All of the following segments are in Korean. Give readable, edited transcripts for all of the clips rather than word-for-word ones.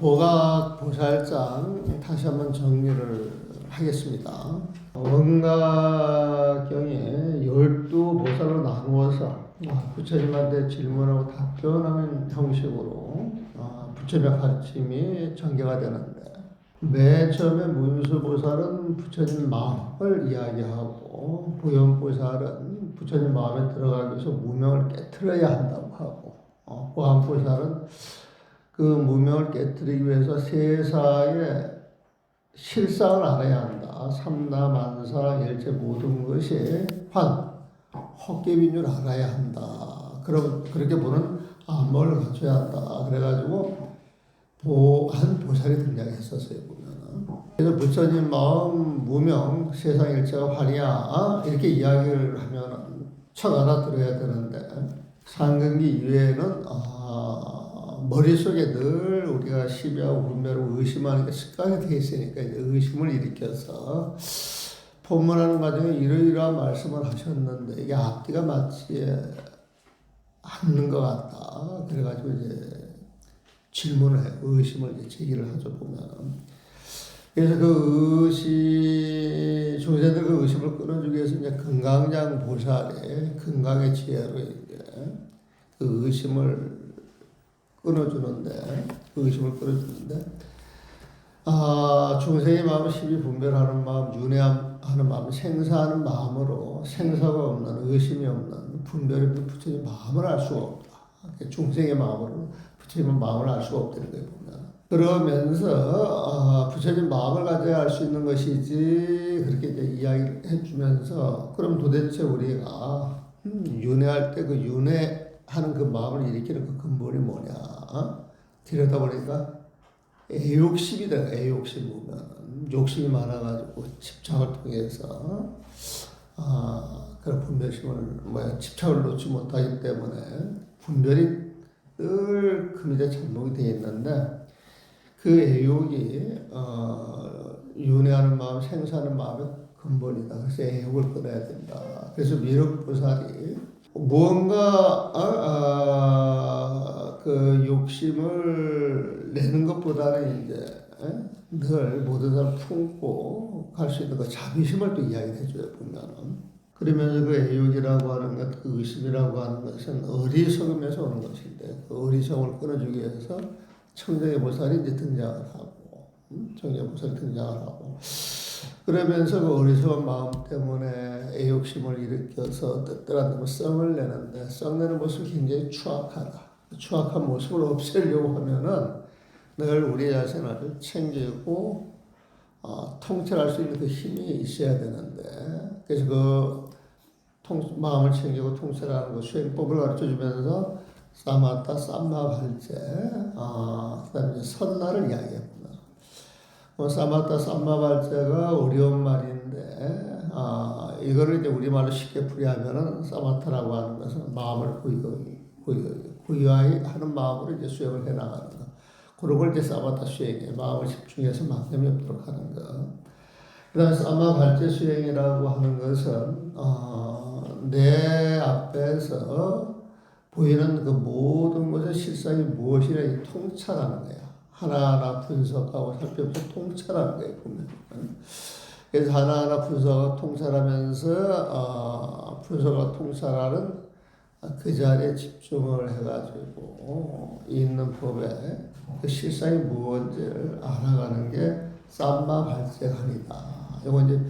보각보살장 다시 한번 정리를 하겠습니다. 원가경에 12보살로 나누어서 부처님한테 질문하고 답변하는 형식으로 부처님의 가르침이 전개가 되는데, 맨 처음에 문수보살은 부처님 마음을 이야기하고, 보현보살은 부처님 마음에 들어가기 위해서 무명을 깨트려야 한다고 하고, 보안보살은 그 무명을 깨트리기 위해서 세상의 실상을 알아야 한다. 삼라만사 일체 모든 것이 헛개비인 줄 알아야 한다. 그렇게 보는 안목을 갖춰야 한다. 그래가지고 한 보살이 등장했었어요, 보면은. 그래서 부처님 마음 무명 세상 일체가 화리야 이렇게 이야기를 하면 척 알아들어야 되는데, 상근기 이외에는 머릿속에 늘 우리가 시비하고 분별하고 의심하는 게 습관이 되어 있으니까 이제 의심을 일으켜서 법문하는 과정에 이러이러한 말씀을 하셨는데 이게 앞뒤가 맞지 않는 것 같다. 그래가지고 이제 질문을 해요. 의심을 이제 제기를 하죠, 보면. 그래서 그 중생들 그 의심을 끊어주기 위해서 이제 금강장 보살의 금강의 지혜로 이제 그 의심을 끊어주는데, 중생의 마음을 시비 분별하는 마음, 윤회하는 마음, 생사하는 마음으로 생사가 없는, 의심이 없는, 분별이 없는 부처님 마음을 알 수가 없다. 중생의 마음으로 부처님의 마음을 알 수가 없다는 거예요, 보면. 그러면서 부처님 마음을 가져야 알 수 있는 것이지, 그렇게 이제 이야기를 해주면서, 그럼 도대체 우리가 윤회할 때 그 윤회하는 그 마음을 일으키는 그 근본이 뭐냐? 들여다보니까 애욕심이다. 애욕심 보면 욕심이 많아가지고 집착을 통해서 그런 분별심을 집착을 놓지 못하기 때문에 분별이 늘 금이대 잠복이 되어 있는데, 그 애욕이 윤회하는 마음, 생사하는 마음의 근본이다. 그래서 애욕을 끊어야 된다. 그래서 미륵보살이 무언가 그 욕심을 내는 것보다는 이제 늘 모든 사람 품고 갈 수 있는 그 자비심을 또 이야기해 줘요, 보면은. 그러면서 그 애욕이라고 하는 것, 그 의심이라고 하는 것은 어리석음에서 오는 것인데, 그 어리석음을 끊어주기 위해서 청정의 보살이 이제 등장을 하고, 그러면서 그 어리석은 마음 때문에 애욕심을 일으켜서 뜻대로 안 썽을 내는데, 썽내는 모습이 굉장히 추악하다. 추악한 모습을 없애려고 하면은 늘 우리 자신을 챙기고 통찰할 수 있는 그 힘이 있어야 되는데, 그래서 그 마음을 챙기고 통찰하는 그 수행법을 가르쳐 주면서 사마타, 삼마발제, 그다음에 이제 선나를 이야기합니다. 사마타, 삼마발제가 어려운 말인데, 이거를 이제 우리말로 쉽게 풀이하면은 사마타라고 하는 것은 마음을 고요하는 마음으로 이제 수행을 해 나가는 거. 그런 걸 이제 사마타 수행에 마음을 집중해서 막념이 없도록 하는 거. 그다음에 사마발제 수행이라고 하는 것은 내 앞에서 보이는 그 모든 것의 실상이 무엇이냐 통찰하는 거야. 하나하나 분석하고 살펴보면서 통찰하는 거예요, 보면. 그래서 하나하나 분석하고 통찰하면서 분석하고 통찰하는 그 자리에 집중을 해가지고 있는 법에 그 실상이 무엇인지를 알아가는 게 삼마발제간이다. 이건 이제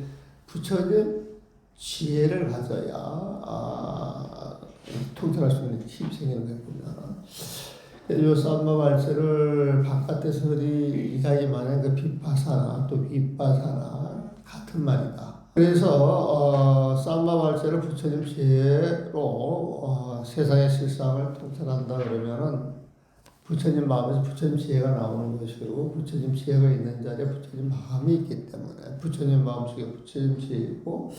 부처님 지혜를 가져야 통찰할 수 있는 힘이 생기는 걸 보면, 이 삼마발제를 바깥에서 이야기만 하는 그 빗바사나 또 윗바사나 같은 말이다. 그래서 삼마발제를 부처님 지혜로 세상의 실상을 통찰한다 그러면은 부처님 마음에서 부처님 지혜가 나오는 것이고, 부처님 지혜가 있는 자리에 부처님 마음이 있기 때문에 부처님 마음 속에 부처님 지혜이고,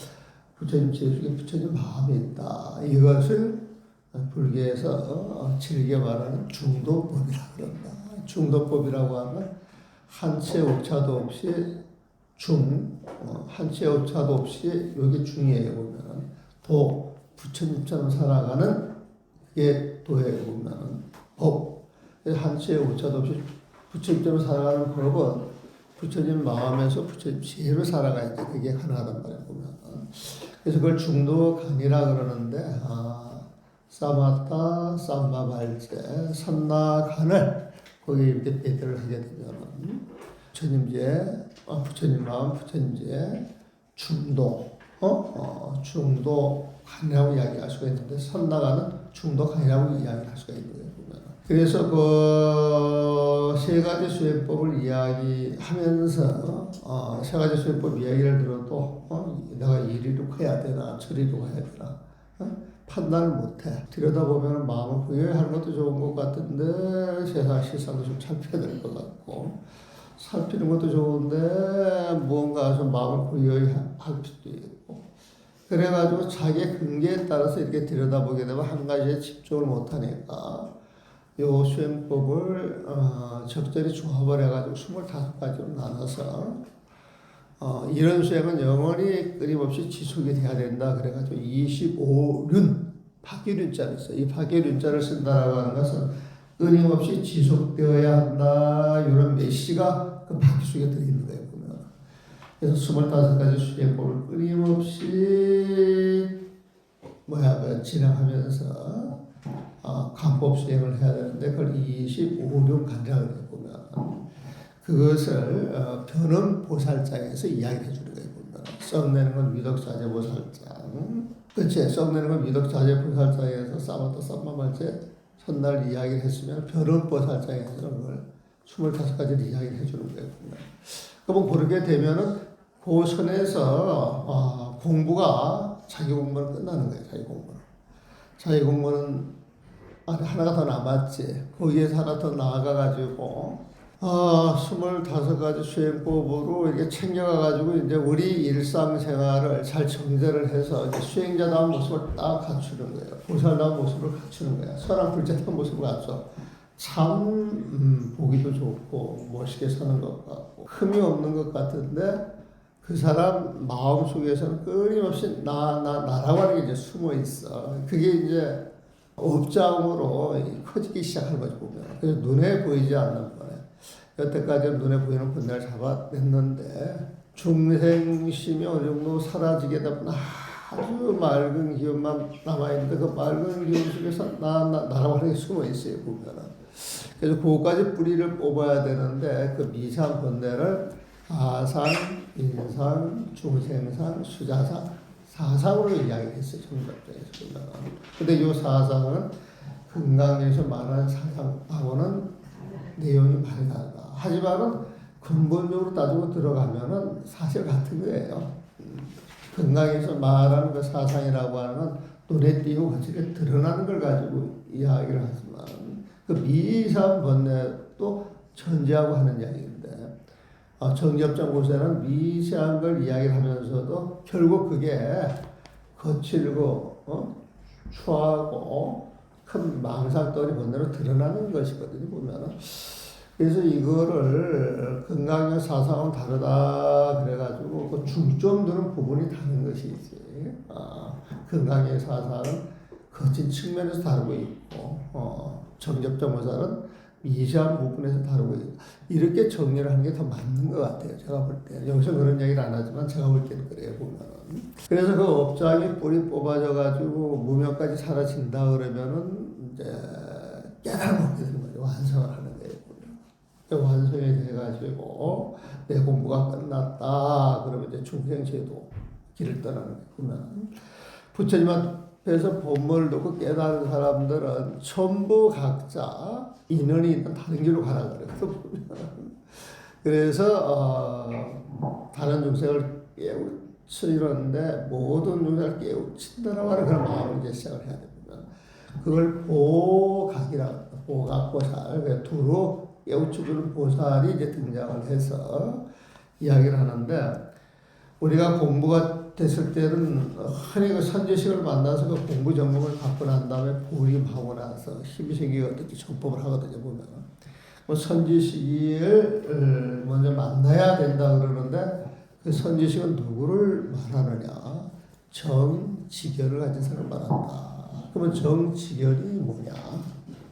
부처님 지혜 속에 부처님 마음이 있다. 이것을 불교에서 즐겨 말하는 중도법이라고 그런다. 중도법이라고 하면 한치의 오차도 없이 한치의 오차도 없이 여기 중이에요, 보면은. 부처님처럼 살아가는 게 도예요, 보면은. 법. 한치의 오차도 없이 부처님처럼 살아가는 법은 부처님 마음에서 부처님 지혜로 살아가야 돼. 그게 가능하단 말이야, 보면. 그래서 그걸 중도간이라 그러는데, 사마타, 삼마발제, 선나간을 거기 이렇게 배들을 하게 되면, 부처님제, 부처님 마음, 부처님제, 중도, 중도간이라고 이야기할 수가 있는데, 선나간은 중도간이라고 이야기할 수가 있는 거예요, 보면. 그래서 그 세 가지 수행법을 이야기하면서 세 가지 수행법 이야기를 들어도 내가 이리로 해야 되나 저리로 해야 되나 판단을 못해. 들여다보면 마음을 부여하는 것도 좋은 것 같은데 세상 시상도 좀 살펴야 될 것 같고 살피는 것도 좋은데 무언가 좀 마음을 부여할 필요도 있고 그래가지고 자기의 근기에 따라서 이렇게 들여다보게 되면 한 가지에 집중을 못하니까 요 수행법을 적절히 조합을 해가지고 25가지로 나눠서 이런 수행은 영원히 끊임없이 지속이 돼야 된다. 그래가지고 25륜 파괴륜자를 써요. 이 파괴륜자를 쓴다라고 하는 것은 끊임없이 지속되어야 한다. 이런 메시지가 그 파괴 속에 들어있는 거예요. 보면. 그래서 25가지 수행법을 끊임없이 진행하면서 간법 수행을 해야 되는데 그걸 25륜 간장을 보면 그것을 변음보살장에서 이야기를 해주는 거예요. 보면 썩내는 건 위덕자재보살장, 그치? 썩내는 건 위덕자재보살장에서 사마타 삼마발제 첫날 이야기를 했으면 변음보살장에서는 그걸 25가지를 이야기를 해주는 거예요. 보면. 그러면 그렇게 되면은 그 선에서 공부가 자기 공부는 끝나는 거예요. 자기 공부는 하나가 더 남았지. 거기에서 하나 더 나아가가지고, 25가지 수행법으로 이렇게 챙겨가가지고, 이제 우리 일상생활을 잘 정제를 해서, 이제 수행자다운 모습을 딱 갖추는 거예요. 보살다운 모습을 갖추는 거야. 선한 불제다운 모습을 갖춰. 참, 보기도 좋고, 멋있게 사는 것 같고, 흠이 없는 것 같은데, 그 사람 마음 속에서는 끊임없이 나라고 하는 게 이제 숨어 있어. 그게 이제, 업장으로 커지기 시작하는 거지 보면. 그래서 눈에 보이지 않는 거네. 여태까지는 눈에 보이는 본능을 잡아냈는데 중생심이 어느 정도 사라지게 되면 아주 맑은 기운만 남아있는데 그 맑은 기운 속에서 나라고 하는 게 숨어 있어요 보면은. 그래서 그거까지 뿌리를 뽑아야 되는데 그 미세한 본능을 아상, 인상, 중생상, 수자상 사상으로 이야기를 했어요. 정답자에서 보면. 근데 이 사상은 금강에서 말하는 사상하고는 내용이 많이 다르다. 하지만은 근본적으로 따지고 들어가면은 사실 같은 거예요. 금강에서 말하는 그 사상이라고 하는 눈에 띄고 거칠게 드러나는 걸 가지고 이야기를 하지만 그 미세한 번뇌도 전제하고 하는 이야기인데 정접장 고세는 미세한 걸 이야기를 하면서도 결국 그게 거칠고 추하고 큰 망상덩어리 본대로 드러나는 것이거든요 보면은. 그래서 이거를 건강의 사상은 다르다 그래가지고 그 중점 두는 부분이 다른 것이지. 건강의 사상은 거친 측면에서 다루고 있고 정접장 고사는 미세한 부분에서 다루고 있고 이렇게 정리를 하는 게 더 맞는 것 같아요. 제가 볼 때. 여기서 그런 얘기를 안 하지만 제가 볼 때는 그래요. 보면은. 그래서 그 업장이 뿌리 뽑아져가지고 무명까지 사라진다 그러면은 이제 깨달음을 얻게 되는 거죠. 완성을 하는 거예요. 보면. 완성이 돼가지고 내 공부가 끝났다. 그러면 이제 중생제도 길을 떠나는 거예요. 보면. 부처님 앞에서 본문을 놓고 깨달은 사람들은 전부 각자 인연이 있는 다른 길로 가라 그래요. 그래서 다른 중생을 깨우치려는데 모든 중생을 깨우친다라고 하는 그런 마음을 이제 시작을 해야 됩니다. 그걸 보각보살, 두루 깨우쳐주는 보살이 이제 등장을 해서 이야기를 하는데 우리가 공부가 됐을 때는 흔히 그 선지식을 만나서 그 공부 전공을 받고 난 다음에 보림하고 나서 힘이 생기고 어떻게 정법을 하거든요 보면. 선지식을 먼저 만나야 된다 그러는데 그 선지식은 누구를 말하느냐? 정지결을 가진 사람을 말한다. 그러면 정지결이 뭐냐?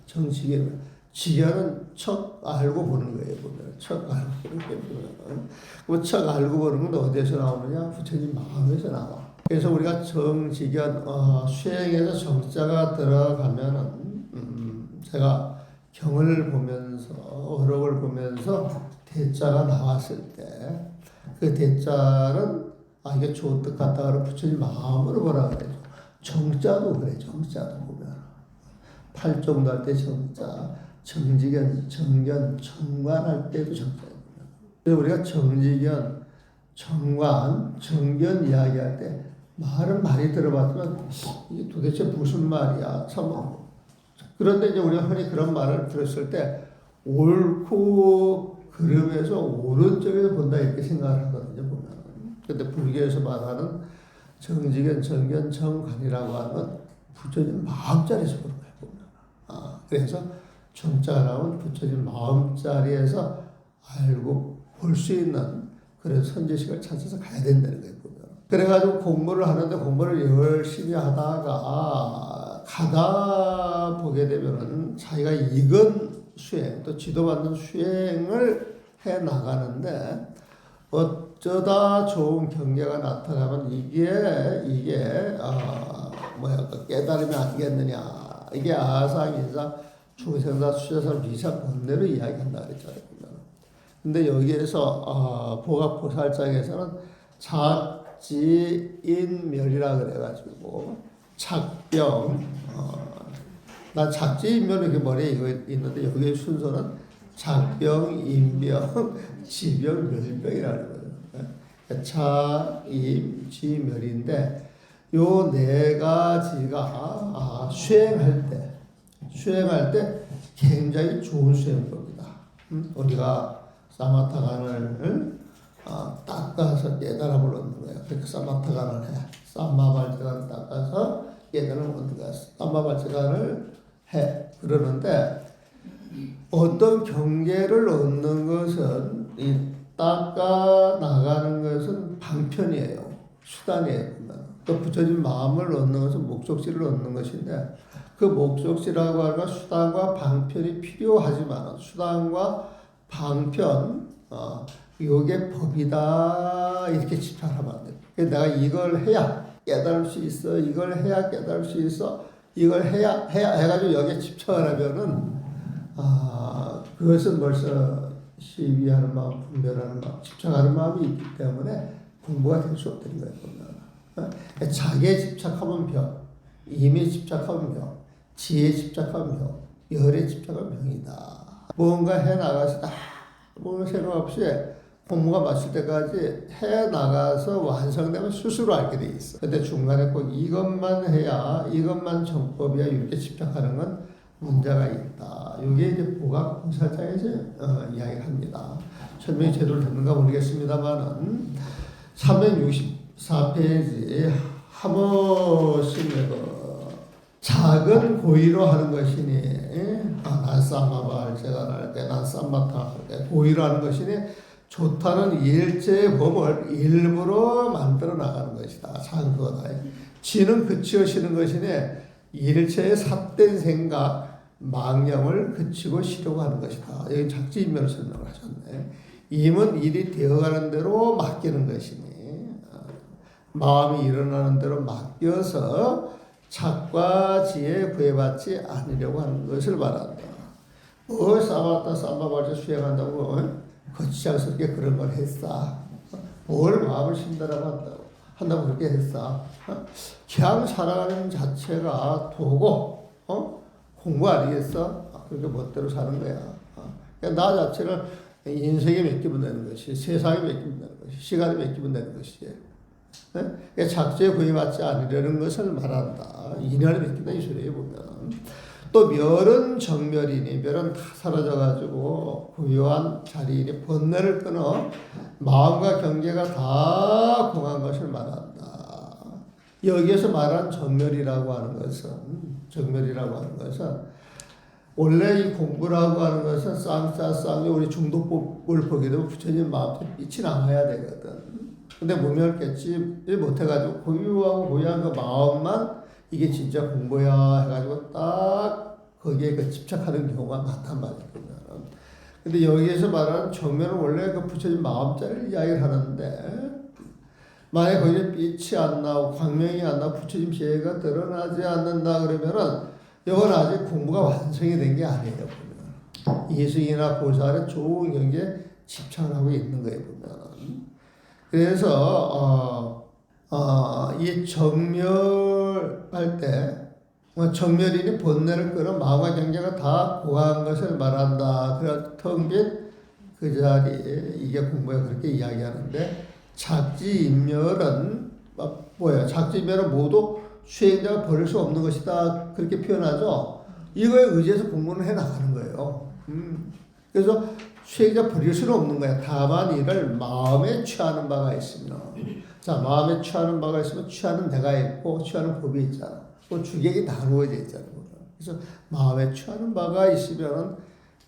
정지결 직연은 척 알고 보는 거예요. 보면 척 알고 보는 거예요. 보면. 그 척 알고 보는 건 어디에서 나오느냐? 부처님 마음에서 나와. 그래서 우리가 정직연 수행에서 정자가 들어가면은 제가 경을 보면서 어록을 보면서 대자가 나왔을 때 그 대자는 이게 좋은 뜻 같다 그러면 부처님 마음으로 보라 그래요. 정자도 그래. 정자도 보면 팔종도 할 때 정자, 정직연, 정견, 정관할 때도 정자예요. 그래서 우리가 정직연, 정관, 정견 이야기할 때 말은 많이 들어봤지만 이게 도대체 무슨 말이야? 참. 그런데 이제 우리가 흔히 그런 말을 들었을 때 옳고 그름에서 오른쪽에서 본다 이렇게 생각을 하거든요. 보면. 근데 불교에서 말하는 정직연, 정견, 정관이라고 하는 건 부처님 마음자리에서 보는 거예요. 보면. 그래서 정자가 나오면 부처님 마음자리에서 알고 볼 수 있는 그런 선제식을 찾아서 가야 된다는 거예요. 보면. 그래가지고 공부를 하는데 공부를 열심히 하다가 가다 보게 되면은 자기가 익은 수행 또 지도받는 수행을 해 나가는데 어쩌다 좋은 경계가 나타나면 이게 깨달음이 아니겠느냐. 이게 아상, 인상, 중생사, 수자사, 비사, 본내로 이야기한다 그랬잖아요. 근데 여기에서 보각보살장에서는 작지인멸이라 그래가지고 작병, 난 작지인멸 이렇게 머리에 이거 있는데 여기에 순서는 작병, 인병, 지병, 멸병이라는 거예요. 차, 임, 지, 멸인데 요 네 가지가 수행할 때 굉장히 좋은 수행법이다. 우리가 사마타간을 닦아서 깨달음을 얻는 거예요. 그러니까 사마타간을 해. 삼마발제간을 닦아서 깨달음을 얻는 거야. 삼마발제간을 해. 그러는데 어떤 경계를 얻는 것은 이 닦아 나가는 것은 방편이에요. 수단이에요. 또 부처님 마음을 얻는 것은 목적지를 얻는 것인데 그 목적지라고 하는 건 수단과 방편이 필요하지만 수단과 방편 요게 법이다 이렇게 집착하면 안 돼요. 내가 이걸 해야 깨달을 수 있어. 이걸 해야 깨달을 수 있어. 이걸 해야 해가지고 여기에 집착을 하면은 그것은 벌써 시비하는 마음, 분별하는 마음, 집착하는 마음이 있기 때문에 공부가 될 수 없다는 거예요. 보면. 자기에 집착하면 병, 임에 집착하면 병, 지혜에 집착하면 병, 열에 집착하면 병이다. 뭔가 해 나가서 아무 생각 없이 공부가 마칠 때까지 해 나가서 완성되면 스스로 알게 돼 있어. 근데 중간에 꼭 이것만 해야, 이것만 정법이야 이렇게 집착하는 건 문제가 있다. 이게 이제 보각보살장에서 이야기를 합니다. 설명이 제대로 됐는가 모르겠습니다만은 364페이지 한 번씩 작은 고의로 하는 것이니 난 쌈마발 제가 할게 난 쌈마타 할게 고의로 하는 것이니 좋다는 일체의 법을 일부러 만들어 나가는 것이다. 작은 거다. 지는 그치어시는 것이니 일체의 삿된 생각 망념을 그치고 쉬려고 하는 것이다. 여기 작지인멸을 설명을 하셨네. 임은 일이 되어가는 대로 맡기는 것이니 마음이 일어나는 대로 맡겨서 착과 지혜 구애받지 않으려고 하는 것을 말한다. 뭘 싸봤다 쌈바발자 수행한다고 거치장스럽게 그런 걸 했어. 뭘 마음을 심달하고 한다고 그렇게 했어. 그냥 살아가는 자체가 도고 공부 아니겠어? 그렇게 멋대로 사는 거야. 그러니까 나 자체를 인생에 맡기면 되는 것이, 세상에 맡기면 되는 것이, 시간에 맡기면 되는 것이. 작지에 구애받지 않으려는 것을 말한다. 인연에 맡긴다 이 소리에 보면. 또 멸은 정멸이니 멸은 다 사라져가지고 고요한 자리이니 번뇌를 끊어 마음과 경계가 다 공한 것을 말한다. 여기에서 말한 정멸이라고 하는 것은 원래 이 공부라고 하는 것은 쌍싸쌍이 우리 중독법을 보게 되면 부처님 마음에 빛이 나와야 되거든. 근데 무명을 깨지 못해가지고 고유하고 고유한 그 마음만 이게 진짜 공부야 해가지고 딱 거기에 그 집착하는 경우가 많단 말이에요. 보면은. 근데 여기에서 말하는 정면은 원래 그 부처님 마음자리를 이야기를 하는데 만약 거기에 빛이 안 나오고 광명이 안 나오고 부처님 지혜가 드러나지 않는다 그러면은 이건 아직 공부가 완성이 된 게 아니에요. 보면 이승이나 보살의 좋은 경지에 집착을 하고 있는 거예요. 보면 그래서 이 정멸할 때 정멸이니 번뇌를 끄는 마음과 경계가 다 고한 것을 말한다. 그래서 텅 빈 그 자리에 이게 공부에 그렇게 이야기하는데 작지인멸은 뭐야? 작지인멸은 모두 수행자가 버릴 수 없는 것이다. 그렇게 표현하죠. 이거에 의지해서 공부를 해 나가는 거예요. 그래서 수행자 버릴 수는 없는 거야. 다만 이를 마음에 취하는 바가 있으면, 자 마음에 취하는 바가 있으면 취하는 내가 있고 취하는 법이 있잖아. 또 주객이 나누어져 있잖아. 그래서 마음에 취하는 바가 있으면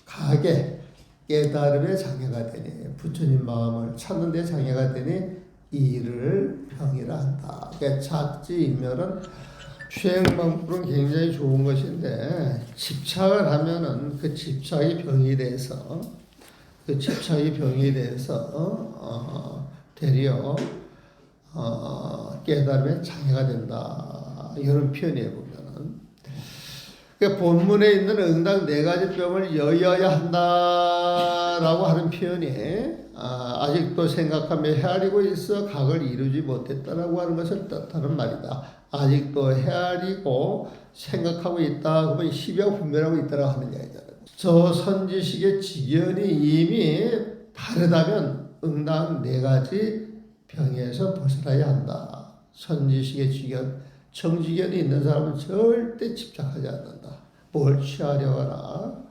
가게 깨달음의 장애가 되니 부처님 마음을 찾는 데 장애가 되니 이를 병이라 한다. 그러니까 작지인멸은 수행 방법은 굉장히 좋은 것인데 집착을 하면은 그 집착이 병이 돼서 되려 깨달음의 장애가 된다. 이런 표현이에요. 보면은 그러니까 본문에 있는 응당 네 가지 병을 여여야 한다라고 하는 표현이 아직도 생각하며 헤아리고 있어 각을 이루지 못했다라고 하는 것을 뜻하는 말이다. 아직도 헤아리고 생각하고 있다. 그러면 희비하고 분별하고 있다라고 하는 이야기잖아요. 저 선지식의 지견이 이미 다르다면 응당 네 가지 병에서 벗어나야 한다. 선지식의 지견, 정지견이 있는 사람은 절대 집착하지 않는다. 뭘 취하려거나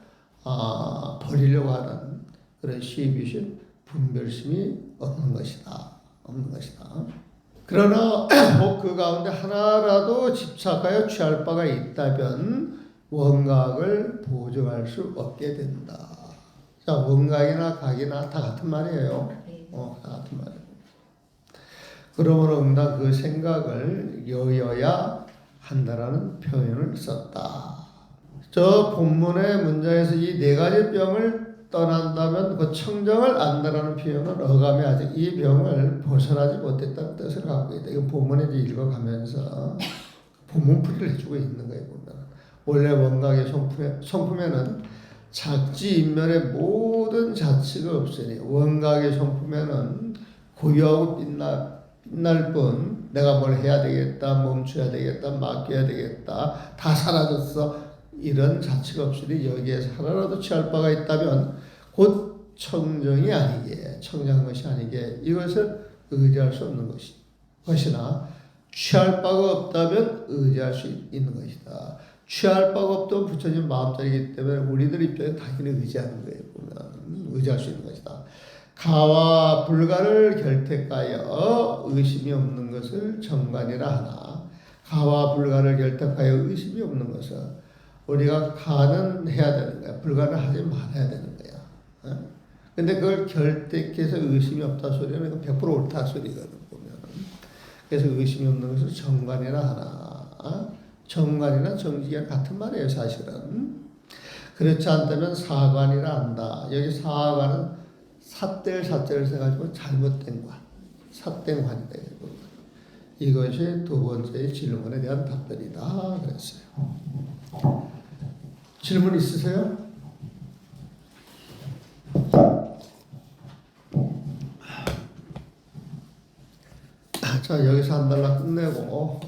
버리려고 하는 그런 시비심, 분별심이 없는 것이다. 그러나 그 가운데 하나라도 집착하여 취할 바가 있다면 원각을 보증할 수 없게 된다. 자, 원각이나 각이나 다 같은 말이에요. 다 같은 말이에요. 그러므로 응당 그 생각을 여여야 한다라는 표현을 썼다. 저 본문의 문장에서 이 네 가지 병을 떠난다면 그 청정을 안다라는 표현은 어감이 아직 이 병을 벗어나지 못했다는 뜻을 갖고 있다. 이거 본문에 읽어가면서 본문풀이를 해주고 있는 거예요. 보면 원래 원각의 성품에는 작지인멸의 모든 자치가 없으니 원각의 성품에는 고요하고 빛날 뿐 내가 뭘 해야 되겠다, 멈춰야 되겠다, 맡겨야 되겠다, 다 사라졌어. 이런 자치가 없으니 여기에서 하나라도 취할 바가 있다면 곧 청정한 것이 아니게 이것을 의지할 수 없는 것이나 취할 바가 없다면 의지할 수 있는 것이다. 취할 바가 없던 부처님 마음자리이기 때문에 우리들 입장에 당연히 의지하는 거예요. 보면 의지할 수 있는 것이다. 가와 불가를 결택하여 의심이 없는 것을 정관이라 하나 가와 불가를 결택하여 의심이 없는 것은 우리가 가는 해야 되는 거야. 불가는 하지 말아야 되는 거야. 근데 그걸 결택해서 의심이 없다 소리는 100% 옳다 소리거든. 보면. 그래서 의심이 없는 것을 정관이라 하나. 정관이나 정지가 같은 말이에요. 사실은. 그렇지 않다면 사관이라 한다. 여기 사관은 사자를 써가지고 잘못된 관. 삿된 관이다. 이것이 두 번째 질문에 대한 답변이다. 그랬어요. 질문 있으세요? 자, 여기서 한 달락 끝내고